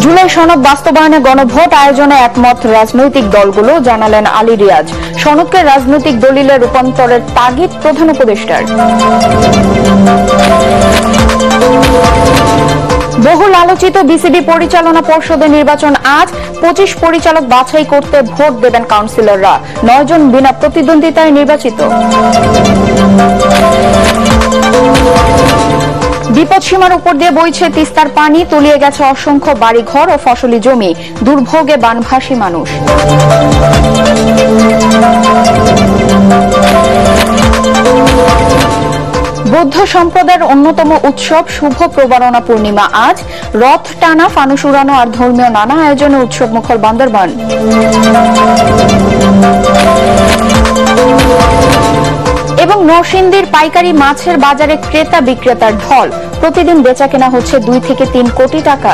জুলাই সনদ বাস্তবায়নে গণভোট আয়োজনে একমত রাজনৈতিক দলগুলো, জানালেন আলী রিয়াজ। সনদকে রাজনৈতিক দলিলে রূপান্তরের তাগিদ প্রধান উপদেষ্টার। বহুল আলোচিত বিসিবি পরিচালনা পর্ষদের নির্বাচন আজ। 25 পরিচালক বাছাই করতে ভোট দেবেন কাউন্সিলররা। 9 জন বিনা প্রতিদ্বন্দ্বিতায় নির্বাচিত। বিপদসীমার উপর দিয়ে বইছে তিস্তার পানি, তলিয়ে গেছে অসংখ্য বাড়িঘর ও ফসলি জমি। দুর্ভোগে বানভাসী মানুষ। বৌদ্ধ সম্প্রদায়ের অন্যতম উৎসব শুভ প্রবারণা পূর্ণিমা আজ। রথ টানা, ফানুস উড়ানো আর ধর্মীয় নানা আয়োজনে উৎসব মুখর বান্দরবান। এবং নরসিংদীর পাইকারি মাছের বাজারে ক্রেতা বিক্রেতার ঢল। প্রতিদিন বেচাকেনা হচ্ছে 2 থেকে 3 কোটি টাকা।